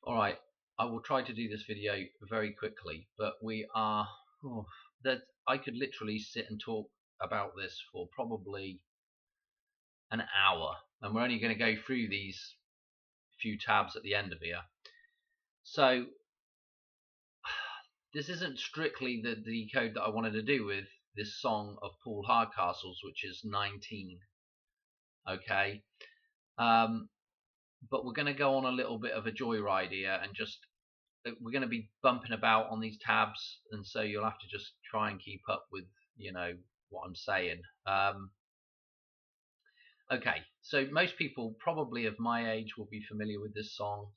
Alright, I will try to do this video very quickly, but we are that I could literally sit and talk about this for probably an hour, and we're only going to go through these few tabs at the end of here. So this isn't strictly the decode that I wanted to do with this song of Paul Hardcastle's, which is 19. Okay, but we're going to go on a little bit of a joyride here, and just we're going to be bumping about on these tabs, and so you'll have to just try and keep up with what I'm saying. Okay, so most people probably of my age will be familiar with this song.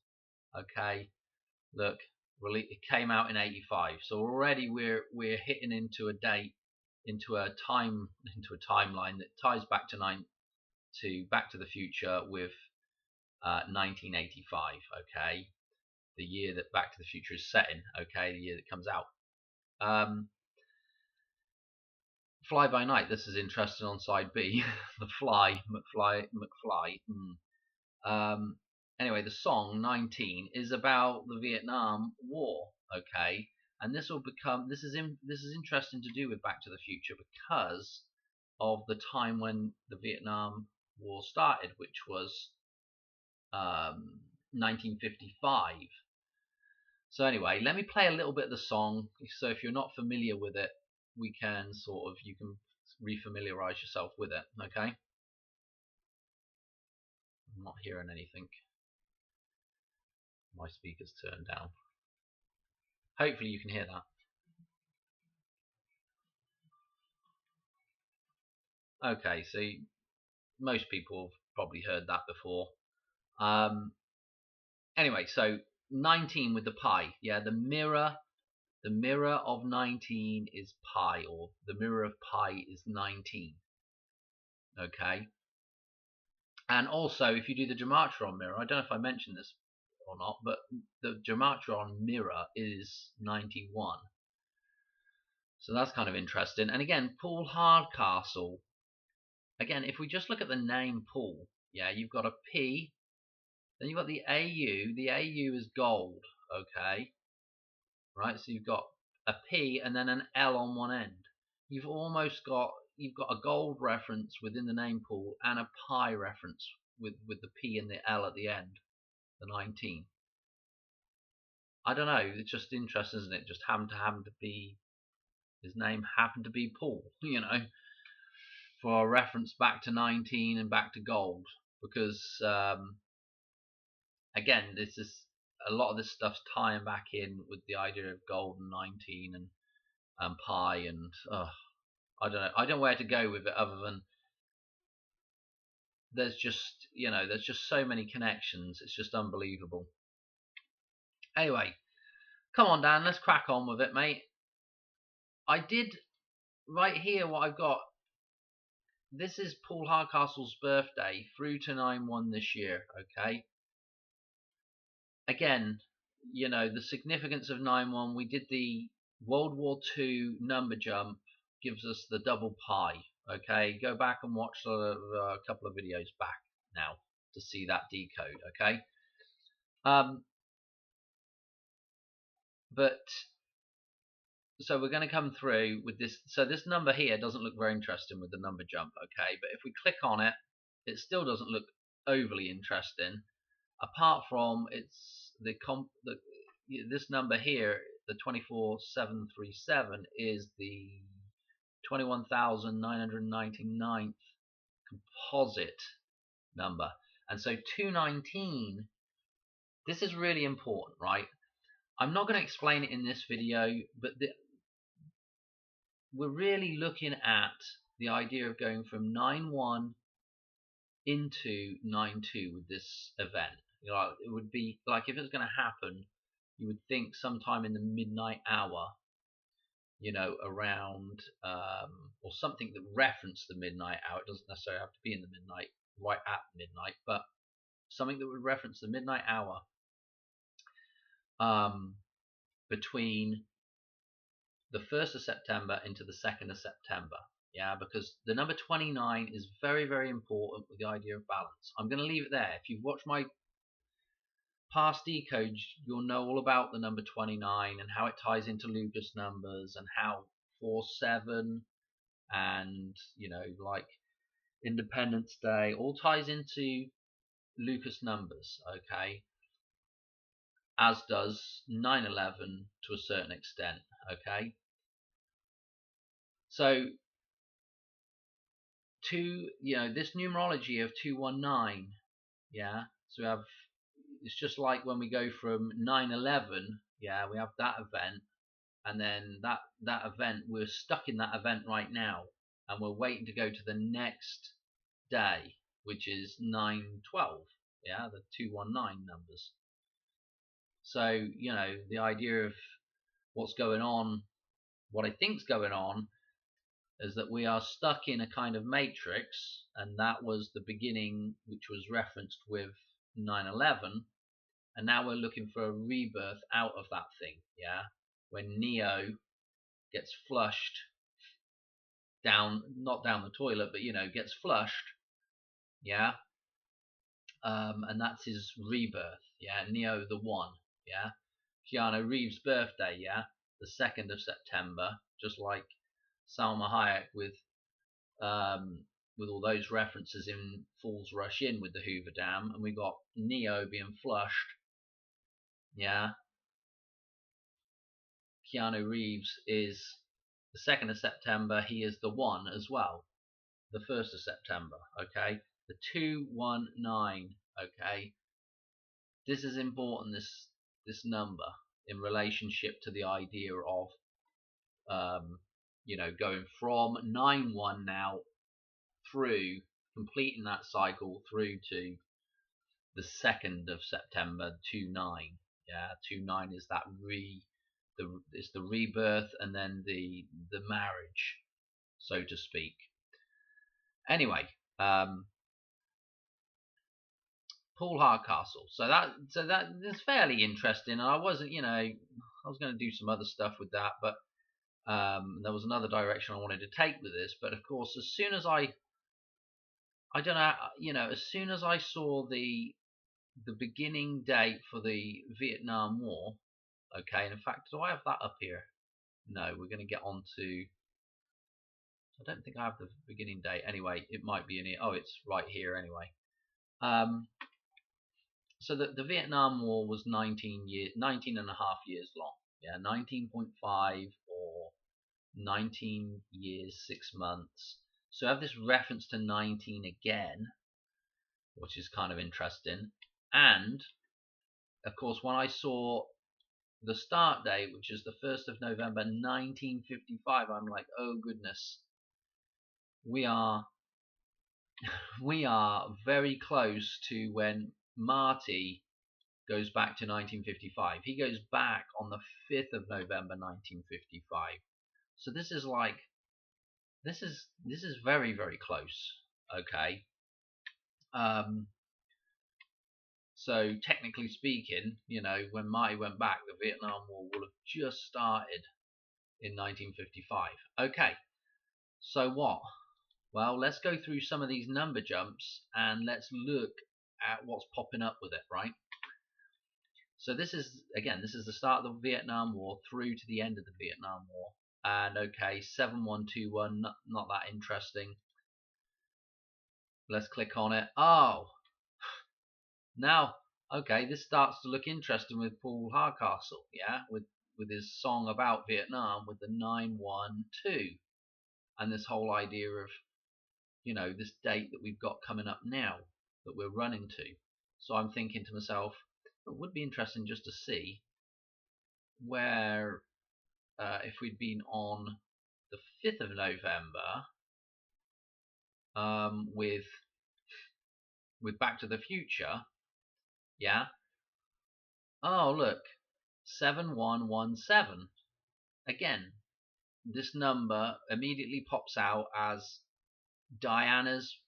Okay, look, it came out in '85, so already we're hitting into a date, into a timeline that ties back to Back to the Future with 1985. Okay, the year that Back to the Future is set in. Okay, the year that comes out. Fly By Night. This is interesting on side B. The Fly, McFly. Anyway, the song 19 is about the Vietnam War. Okay, and this is interesting to do with Back to the Future because of the time when the Vietnam War started, which was 1955. So anyway, let me play a little bit of the song. So if you're not familiar with it, you can refamiliarize yourself with it. Okay. I'm not hearing anything. My speaker's turned down. Hopefully you can hear that. Okay, so most people have probably heard that before. Anyway, so 19 with the pi. Yeah, the mirror of 19 is pi, or the mirror of pi is 19. Okay. And also, if you do the Gematron mirror, I don't know if I mentioned this or not, but the Gematron mirror is 91. So that's kind of interesting. And again, Paul Hardcastle. Again, if we just look at the name Paul, yeah, you've got a P, then you've got the AU. The AU is gold, okay? Right, so you've got a P and then an L on one end. You've got a gold reference within the name Paul and a pi reference with the P and the L at the end, the 19. I don't know, it's just interesting, isn't it? Just happened to be, his name happened to be Paul, for a reference back to 19 and back to gold, because again, this is a lot of this stuff's tying back in with the idea of gold and 19 and pi, and I don't know. I don't know where to go with it other than there's just so many connections. It's just unbelievable. Anyway, come on, Dan, let's crack on with it, mate. I did right here what I've got. This is Paul Hardcastle's birthday through to 9/1 this year. Okay. Again, the significance of 9/1. We did the World War II number jump, gives us the double pi. Okay, go back and watch a couple of videos back now to see that decode. Okay, but so we're going to come through with this. So this number here doesn't look very interesting with the number jump. Okay, but if we click on it, it still doesn't look overly interesting. Apart from it's this number here, the 24737 is the 21,999th composite number, and so 219. This is really important, right? I'm not going to explain it in this video, but we're really looking at the idea of going from 9/1 into 9/2 with this event. It would be like if it's going to happen, you would think sometime in the midnight hour, around or something that referenced the midnight hour. It doesn't necessarily have to be in the midnight, right at midnight, but something that would reference the midnight hour between the 1st of September into the 2nd of September. Yeah, because the number 29 is very, very important with the idea of balance. I'm going to leave it there. If you've watched my past decodes, you'll know all about the number 29 and how it ties into Lucas numbers, and how 4-7 and, you know, like Independence Day all ties into Lucas numbers, okay? As does 9/11 to a certain extent, okay? So this numerology of 219, yeah. So we have, it's just like when we go from 9/11, yeah, we have that event, and then that event, we're stuck in that event right now, and we're waiting to go to the next day, which is 9/12, yeah, the 219 numbers. So the idea of what's going on, what I think's going on, is that we are stuck in a kind of matrix, and that was the beginning, which was referenced with 9/11, and now we're looking for a rebirth out of that thing, yeah, when Neo gets flushed down, not down the toilet, but gets flushed, yeah, and that's his rebirth, yeah, Neo the One, yeah. Keanu Reeves' birthday, yeah, the 2nd of September, just like Salma Hayek with all those references in Fools Rush In with the Hoover Dam, and we got Neo being flushed, yeah. Keanu Reeves is the 2nd of September, he is the One as well, the 1st of September, okay, the 219, okay. This is important, this number, in relationship to the idea of going from 9/1 now through completing that cycle through to the 2nd of September 29. Yeah, 29 is that it's the rebirth, and then the marriage, so to speak. Anyway, Paul Hardcastle. So that is fairly interesting. And I was going to do some other stuff with that, but there was another direction I wanted to take with this. But of course, as soon as I don't know, as soon as I saw the beginning date for the Vietnam War, okay, and in fact, do I have that up here? No, we're going to get on to, I don't think I have the beginning date. Anyway, it might be in here. Oh, it's right here anyway. So the Vietnam War was 19 and a half years long. Yeah, 19.5 or 19 years, 6 months. So I have this reference to 19 again, which is kind of interesting. And of course, when I saw the start date, which is the 1st of November 1955, I'm like, oh goodness, we are very close to when Marty goes back to 1955. He goes back on the 5th of November 1955. So this is like, this is very, very close, okay. So technically speaking, when Marty went back, the Vietnam War will have just started in 1955. Okay, so what? Well, let's go through some of these number jumps and let's look at what's popping up with it, right? So this is the start of the Vietnam War through to the end of the Vietnam War. And okay, 7121, not that interesting. Let's click on it. Oh, now, okay, this starts to look interesting with Paul Hardcastle, yeah, with his song about Vietnam, with the 912, and this whole idea of, this date that we've got coming up now that we're running to. So I'm thinking to myself, it would be interesting just to see where, if we'd been on the 5th of November, with Back to the Future, yeah. Oh, look, 7117. Again, this number immediately pops out as Diana's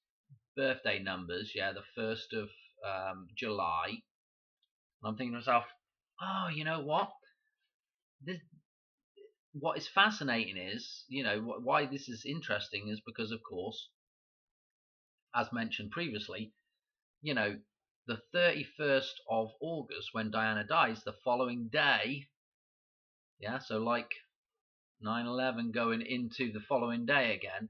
birthday numbers, yeah, the 1st of July. And I'm thinking to myself, oh, you know what? What is fascinating is, why this is interesting is because, of course, as mentioned previously, the the 31st of August, when Diana dies, the following day, yeah, so like 9/11 going into the following day again,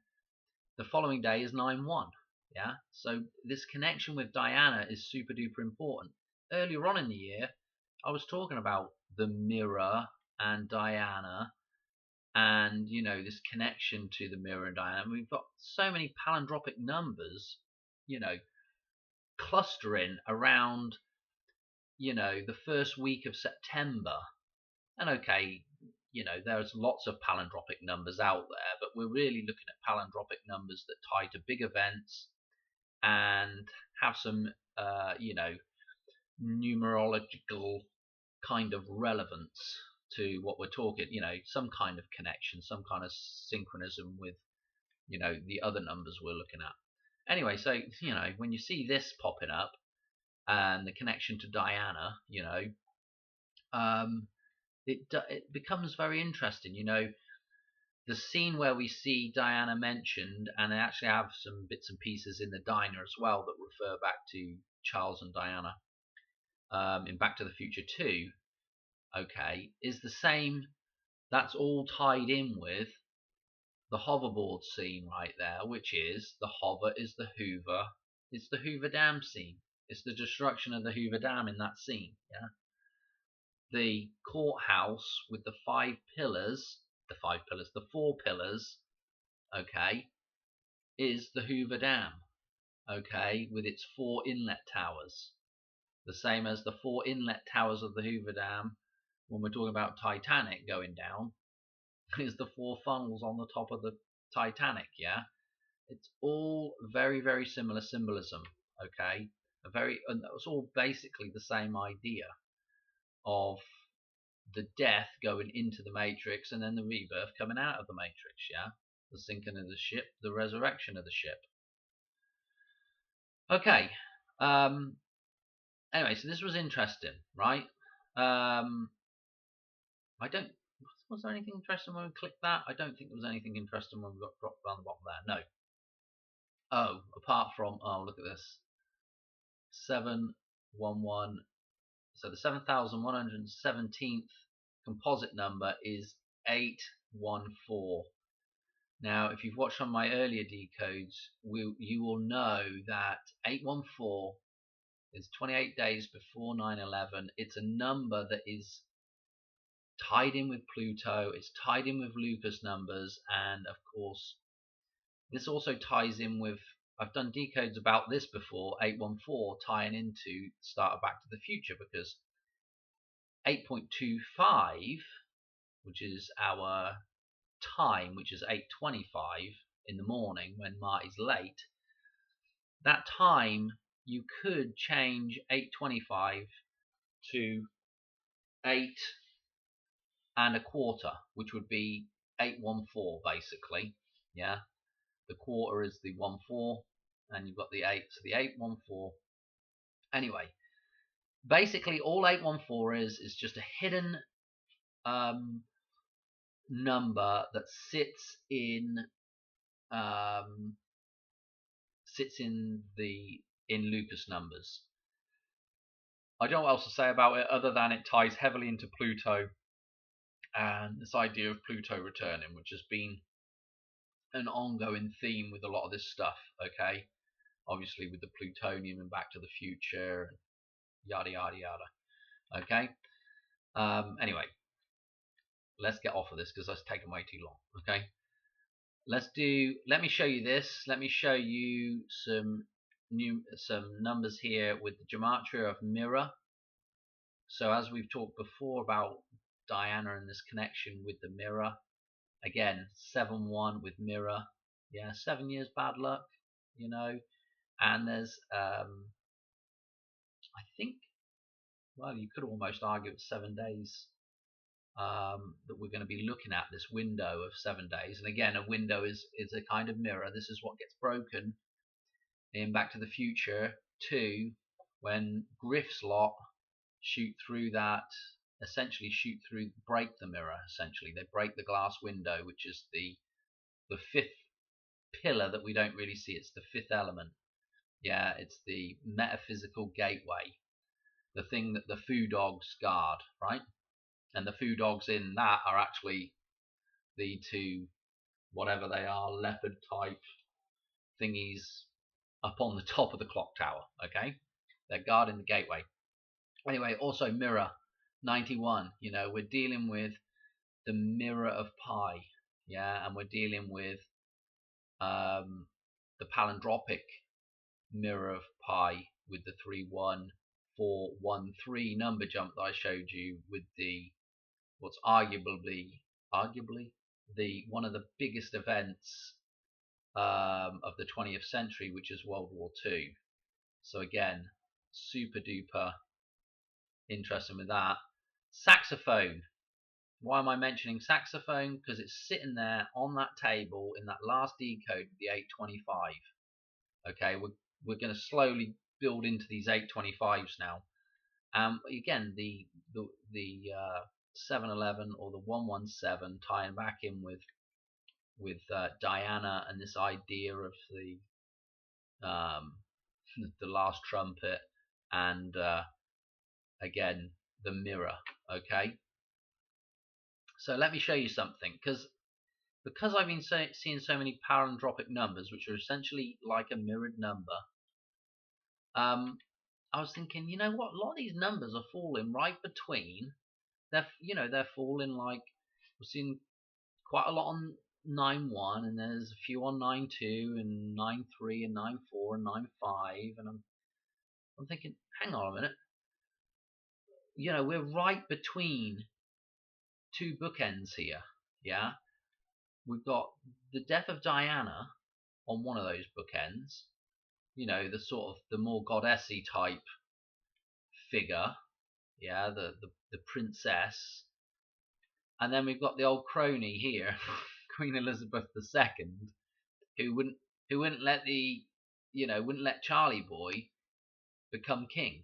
the following day is 9/1. Yeah, so this connection with Diana is super duper important. Earlier on in the year, I was talking about the mirror and Diana, and this connection to the mirror and Diana. We've got so many palindromic numbers, clustering around, the first week of September. And okay, there's lots of palindromic numbers out there, but we're really looking at palindromic numbers that tie to big events and have some, numerological kind of relevance to what we're talking, some kind of connection, some kind of synchronism with, the other numbers we're looking at. Anyway, so, when you see this popping up and the connection to Diana, it becomes very interesting. The scene where we see Diana mentioned, and I actually have some bits and pieces in the diner as well that refer back to Charles and Diana in Back to the Future 2, okay, is the same. That's all tied in with the hoverboard scene right there, which is the hover is the Hoover. It's the Hoover Dam scene. It's the destruction of the Hoover Dam in that scene. Yeah. The courthouse with the four pillars, okay, is the Hoover Dam, okay, with its 4 inlet towers. The same as the 4 inlet towers of the Hoover Dam when we're talking about Titanic going down is the 4 funnels on the top of the Titanic. Yeah, it's all very, very similar symbolism. Okay, and that was all basically the same idea of the death going into the Matrix and then the rebirth coming out of the Matrix. Yeah, the sinking of the ship, the resurrection of the ship. Okay. Anyway, so this was interesting, right? Was there anything interesting when we clicked that? I don't think there was anything interesting when we got dropped down the bottom there. No. Oh, apart from, look at this. 711. So the 7,117th composite number is 814. Now, if you've watched on my earlier decodes, you will know that 814 is 28 days before 9/11. It's a number that is tied in with Pluto, it's tied in with Lucas numbers, and of course this also ties in with, I've done decodes about this before, 814 tying into the start of Back to the Future, because 8.25, which is our time, which is 8:25 in the morning when Marty's late, that time you could change 8:25 to 8.25, which would be 814 basically. Yeah, the quarter is the 14 and you've got the 8, so the 814. Anyway, basically all 814 is just a hidden number that sits in Lucas numbers. I don't know what else to say about it other than it ties heavily into Pluto and this idea of Pluto returning, which has been an ongoing theme with a lot of this stuff. Okay, obviously with the plutonium and Back to the Future and yada yada yada. Okay, anyway, let's get off of this because that's taken way too long. Okay, let me show you this. Let me show you some numbers here with the gematria of mirror. So as we've talked before about Diana and this connection with the mirror, again 7-1 with mirror. Yeah, 7 years bad luck, and there's I think, well, you could almost argue it's 7 days that we're going to be looking at, this window of 7 days. And again, a window is a kind of mirror. This is what gets broken in Back to the Future 2 when Griff's lot break the mirror. Essentially, they break the glass window, which is the 5th pillar that we don't really see. It's the 5th element. Yeah, it's the metaphysical gateway, the thing that the foo dogs guard, right? And the foo dogs in that are actually the two, whatever they are, leopard type thingies up on the top of the clock tower. Okay, they're guarding the gateway. Anyway, also mirror 91. You know, we're dealing with the mirror of pi, yeah, and we're dealing with the palindromic mirror of pi with the 31413 number jump that I showed you with the what's arguably the one of the biggest events of the 20th century, which is World War II. So again, super duper interesting with that. Saxophone. Why am I mentioning saxophone? Because it's sitting there on that table in that last decode of the 825. Okay, we're going to slowly build into these 825s now. Again, the 711 or the 117 tying back in with Diana and this idea of the last trumpet, and again the mirror. Okay, so let me show you something, because I've been seeing so many palindromic numbers, which are essentially like a mirrored number. I was thinking, you know what? A lot of these numbers are falling right between. They're falling like we're seeing quite a lot on 9-1, and there's a few on 9-2 and 9-3 and 9-4 and 9-5, and I'm thinking, hang on a minute. We're right between two bookends here. Yeah, we've got the death of Diana on one of those bookends. The sort of the more goddessy type figure. Yeah, the princess. And then we've got the old crony here, Queen Elizabeth II, who wouldn't let wouldn't let Charlie Boy become king,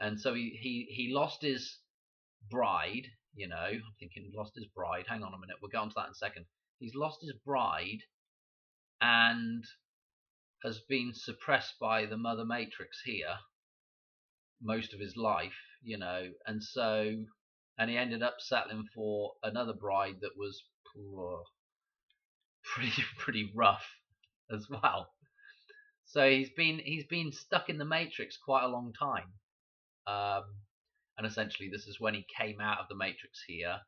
and so he lost his bride. I'm thinking lost his bride. Hang on a minute, we'll get onto that in a second. He's lost his bride and has been suppressed by the Mother Matrix here most of his life, and he ended up settling for another bride that was pretty rough as well. So he's been stuck in the Matrix quite a long time, and essentially this is when he came out of the Matrix here,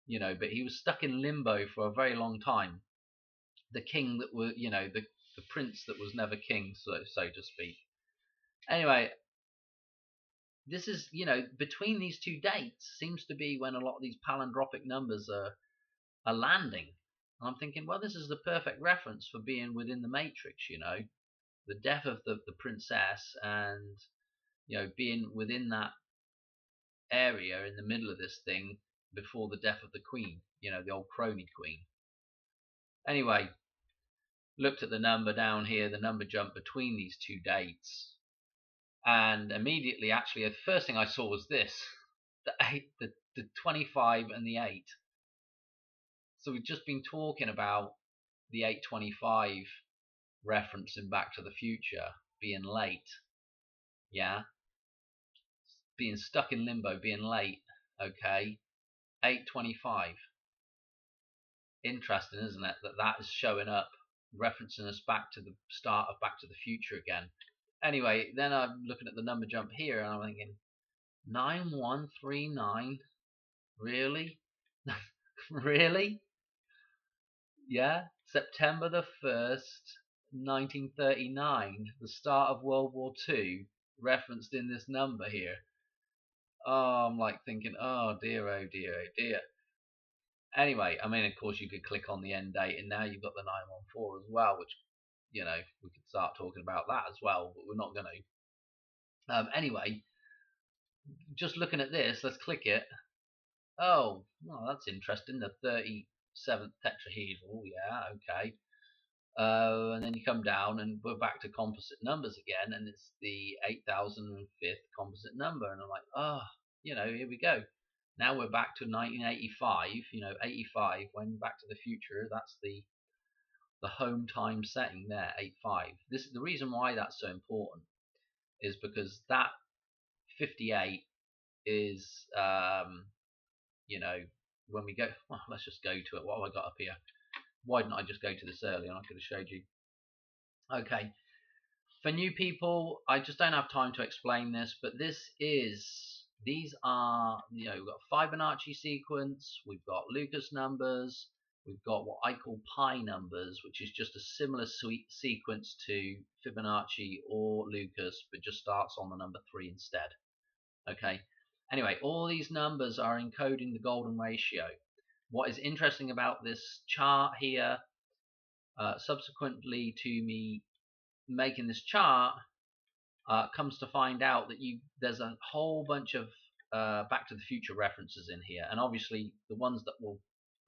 but he was stuck in limbo for a very long time. The king that was, the prince that was never king, so to speak. Anyway, this is, between these two dates seems to be when a lot of these palindromic numbers are landing. And I'm thinking, well, this is the perfect reference for being within the Matrix, the death of the princess, and being within that area in the middle of this thing before the death of the queen, the old crony queen. Anyway, looked at the number down here, the number jump between these two dates, and immediately, actually, the first thing I saw was this: the 25 and the 8. So we've just been talking about the 825 reference in Back to the Future being late. Yeah, being stuck in limbo, being late. Okay, 825. Interesting, isn't it, that is showing up, referencing us back to the start of Back to the Future again. Anyway, then I'm looking at the number jump here, and I'm thinking 9139. Really? Really? Yeah, September the 1st, 1939, the start of World War II, referenced in this number here. Oh, I'm like thinking, oh dear, oh dear, oh dear. Anyway, I mean, of course, you could click on the end date, and now you've got the 914 as well, which, we could start talking about that as well, but we're not going to. Anyway, just looking at this, let's click it. Oh, well, that's interesting. The 37th tetrahedral, yeah, okay. And then you come down, and we're back to composite numbers again, and it's the 8005th composite number, and I'm like, oh, here we go. Now we're back to 1985. 85 when Back to the Future. That's the the home time setting there, 85. This is the reason why that's so important, is because that 58 is, you know, when we go, well, let's just go to it. What have I got up here? Why didn't I just go to this earlier? I could have showed you. Okay, for new people, I just don't have time to explain this, but these are, you know, we've got Fibonacci sequence, we've got Lucas numbers, we've got what I call pi numbers, which is just a similar sequence to Fibonacci or Lucas, but just starts on the number 3 instead. Okay. Anyway, all these numbers are encoding the golden ratio. What is interesting about this chart here, subsequently to me making this chart, comes to find out that there's a whole bunch of Back to the Future references in here, and obviously the ones that will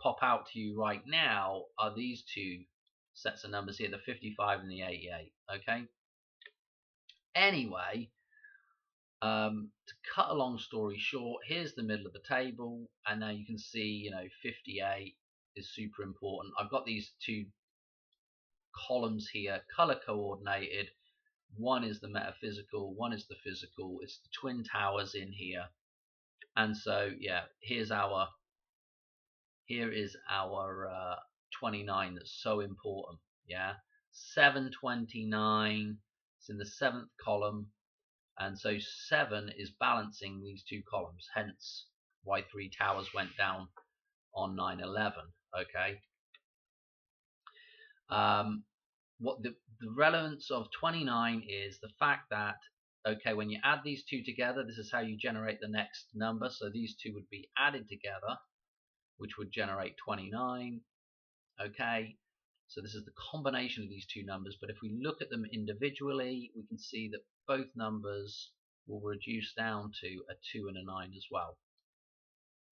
pop out to you right now are these two sets of numbers here, the 55 and the 88. Okay. Anyway, to cut a long story short, here's the middle of the table, and now you can see, you know, 58 is super important. I've got these two columns here, color coordinated. One is the metaphysical, one is the physical. It's the twin towers in here, and so yeah, here is our 29 that's so important. Yeah, 729. It's in the 7th column. And so 7 is balancing these two columns, hence why 3 towers went down on 9/11. Okay. What the relevance of 29 is the fact that, okay, when you add these two together, this is how you generate the next number. So these two would be added together, which would generate 29. Okay. So this is the combination of these two numbers, but if we look at them individually, we can see that both numbers will reduce down to a 2 and a 9 as well.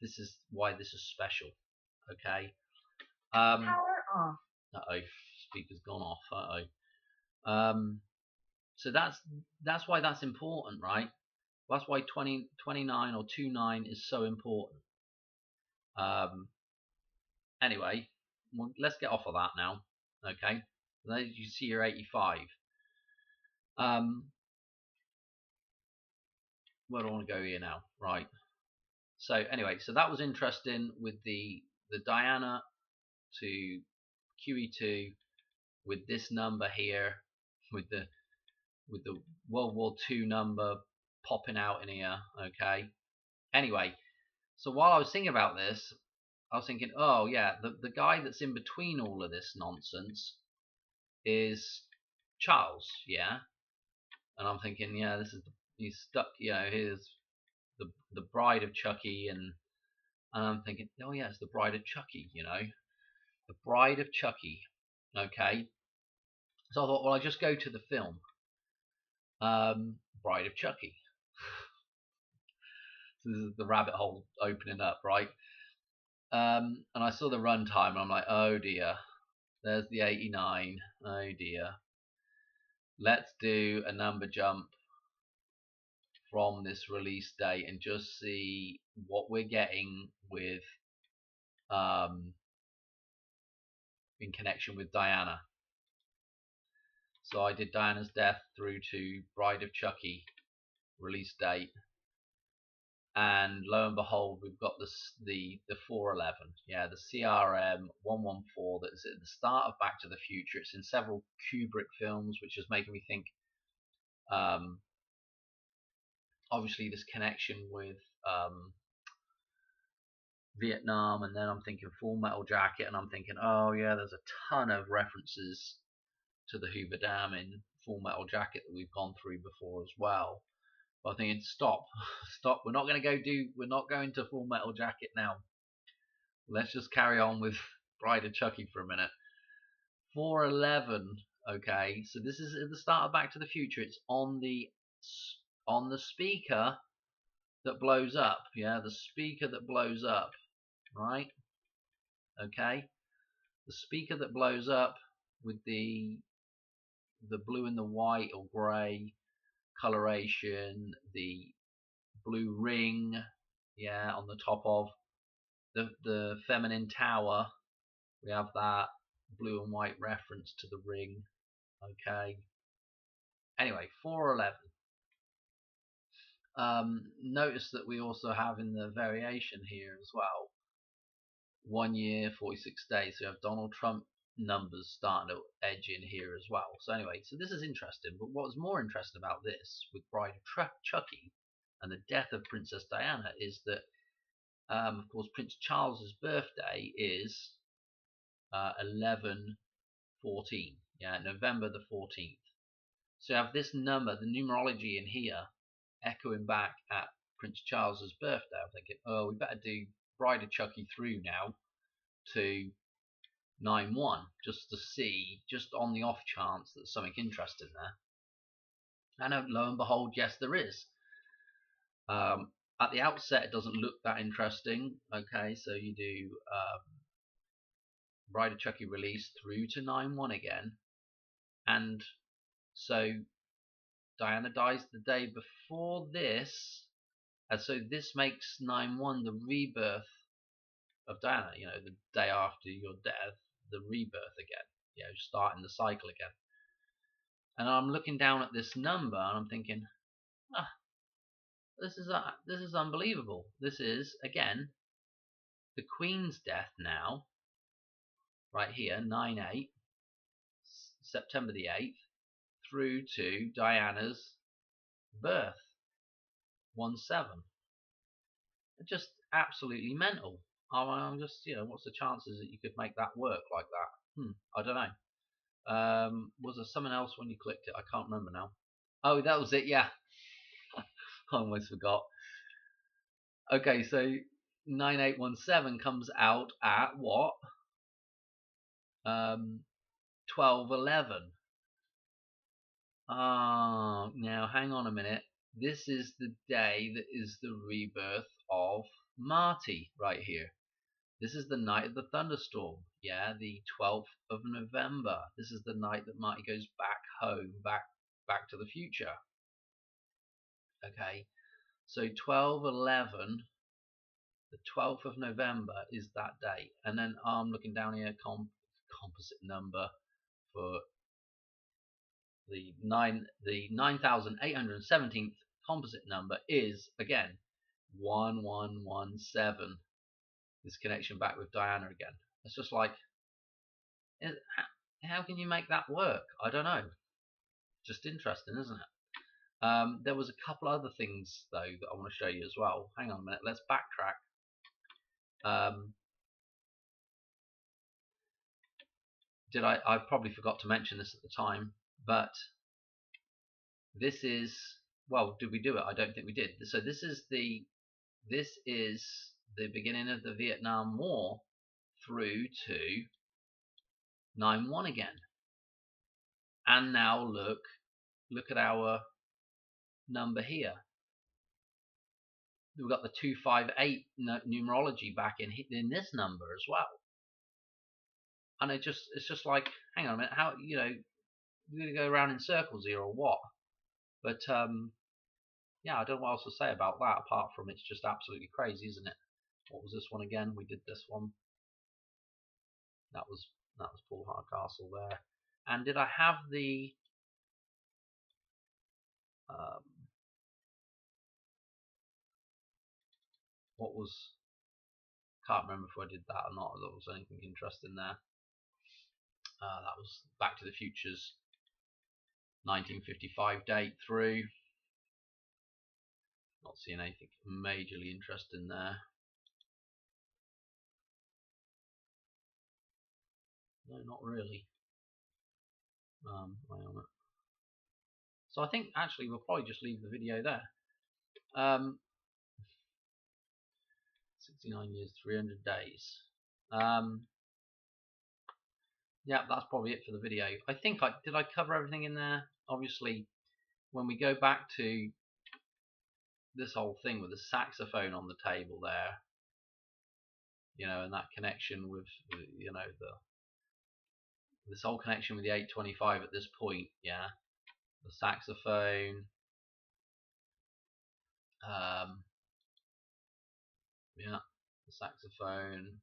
This is why this is special. Okay. Power off. Uh-oh, speaker's gone off. Uh-oh. So that's why that's important, right? That's why 29 or 29 is so important. Anyway, well, let's get off of that now. Okay. There you see your 85. Where do I want to go here now? Right. So anyway, so that was interesting with the Diana to QE2 with this number here, with the World War II number popping out in here. Okay. Anyway, so while I was thinking about this, I was thinking, oh yeah, the guy that's in between all of this nonsense is Charles. Yeah. And I'm thinking, yeah, he's stuck. You know, here's the Bride of Chucky, and I'm thinking, oh yeah, it's the Bride of Chucky. You know, the Bride of Chucky. Okay. So I thought, well, I'll just go to the film, Bride of Chucky. So this is the rabbit hole opening up, right? And I saw the runtime, and I'm like, oh dear, there's the 89. Oh dear. Let's do a number jump from this release date and just see what we're getting with in connection with Diana. So I did Diana's death through to Bride of Chucky release date, and lo and behold, we've got the 411. Yeah, the CRM 114 that's at the start of Back to the Future. It's in several Kubrick films, which is making me think obviously this connection with Vietnam, and then I'm thinking Full Metal Jacket, and I'm thinking, oh yeah, there's a ton of references to the Hoover Dam in Full Metal Jacket that we've gone through before as well. But I'm thinking, stop. We're not going to Full Metal Jacket now. Let's just carry on with Bride of Chucky for a minute. 411. Okay, so this is at the start of Back to the Future. It's on the speaker that blows up. Yeah, the speaker that blows up. Right? Okay, the speaker that blows up with the blue and the white or grey coloration, the blue ring, yeah, on the top of the feminine tower. We have that. blue and white reference to the ring. Okay. Anyway, 411. Notice that we also have in the variation here as well 1 year, 46 days. So we have Donald Trump numbers starting to edge in here as well. So anyway, so this is interesting. But what was more interesting about this with Bride of Chucky and the death of Princess Diana is that, of course, Prince Charles's birthday is 11/14. Yeah, November the 14th. So you have this number, the numerology in here, echoing back at Prince Charles's birthday. I'm thinking, oh, we better do Bride of Chucky through now to 9/1 just to see, just on the off chance that something interesting there. And lo and behold, yes, there is. At the outset, it doesn't look that interesting. Okay, so you do Bride of Chucky release through to 9/1 again, and so Diana dies the day before this, and so this makes 9/1 the rebirth of Diana. You know, the day after your death, the rebirth again. You know, starting the cycle again. And I'm looking down at this number and I'm thinking, this is unbelievable. This is again the Queen's death now, right here, 9/8, September the 8th, through to Diana's birth, 1/7. It's just absolutely mental. I'm just, what's the chances that you could make that work like that? I don't know. Was there something else when you clicked it? I can't remember now. Oh, that was it. Yeah, I almost forgot. Okay, so 9817 comes out at what? 12/11. Now hang on a minute. This is the day that is the rebirth of Marty right here. This is the night of the thunderstorm. Yeah, the 12th of November. This is the night that Marty goes back home, back to the future. Okay, so 12/11, the 12th of November is that date. And then I'm looking down here, composite number for the 9,817th composite number is again 1117. This connection back with Diana again. It's just like, how can you make that work? I don't know. Just interesting, isn't it? There was a couple other things though that I want to show you as well. Hang on a minute. Let's backtrack. I probably forgot to mention this at the time, but this is, well, did we do it? I don't think we did. So this is the beginning of the Vietnam War through to 9/1 again. And now look at our number here. We've got the 258 numerology back in this number as well. And it's just like, hang on a minute, how, we're going to go around in circles here or what? But yeah, I don't know what else to say about that apart from it's just absolutely crazy, isn't it? What was this one again? We did this one. That was Paul Hardcastle there. And did I have the what was? Can't remember if I did that or not. There was anything interesting there. That was Back to the Future's 1955 date through. Not seeing anything majorly interesting there. No, not really. So I think actually we'll probably just leave the video there. 69 years, 300 days. Yeah, that's probably it for the video. I think did I cover everything in there? Obviously, when we go back to this whole thing with the saxophone on the table there, and that connection with, this whole connection with the 825 at this point, yeah, the saxophone, yeah, the saxophone,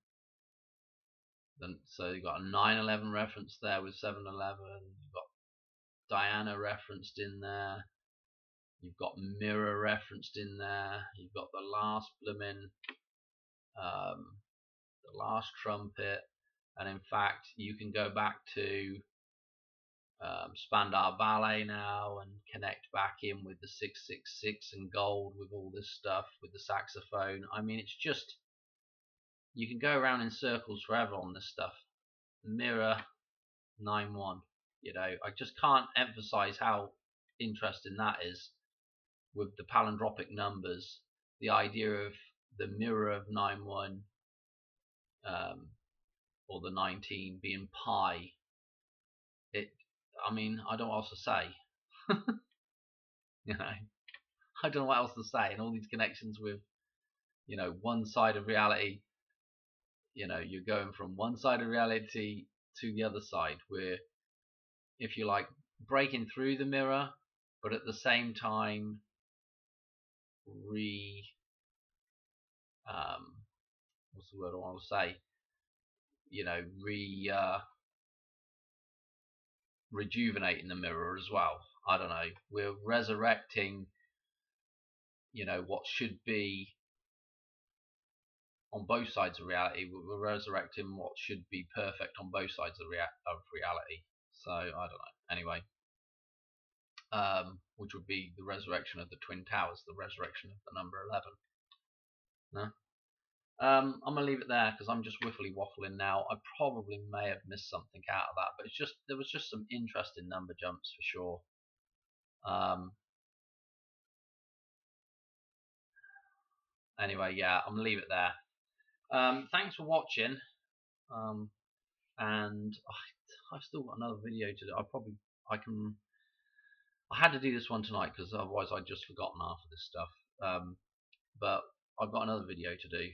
Then, so you've got a 9/11 reference there with 7-Eleven. You've got Diana referenced in there. You've got Mirror referenced in there. You've got the last blooming, the last trumpet. And in fact, you can go back to Spandau Ballet now and connect back in with the 666 and gold with all this stuff with the saxophone. I mean, it's just, you can go around in circles forever on this stuff. Mirror 9-1, you know, I just can't emphasize how interesting that is with the palindromic numbers. The idea of the mirror of 9-1 or the 19 being pi. I mean, I don't know what else to say. You know, I don't know what else to say. And all these connections with, you know, one side of reality. You know, you're going from one side of reality to the other side, where, if you like, breaking through the mirror, but at the same time, what's the word I want to say? You know, rejuvenating the mirror as well. I don't know. We're resurrecting, you know, what should be on both sides of reality. We're resurrecting what should be perfect on both sides of reality. So I don't know. Anyway, which would be the resurrection of the Twin Towers, the resurrection of the number 11. No? I'm gonna leave it there because I'm just whiffly waffling now. I probably may have missed something out of that, but it's just, there was just some interesting number jumps for sure. Anyway, yeah, I'm gonna leave it there. Thanks for watching. And I've still got another video to do. I had to do this one tonight because otherwise I'd just forgotten half of this stuff. But I've got another video to do.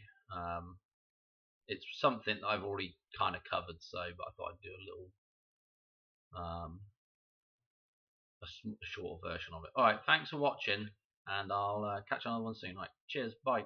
It's something that I've already kind of covered, so, but I thought I'd do a little, a short version of it. Alright, thanks for watching, and I'll catch you on another one soon. Right, cheers, bye.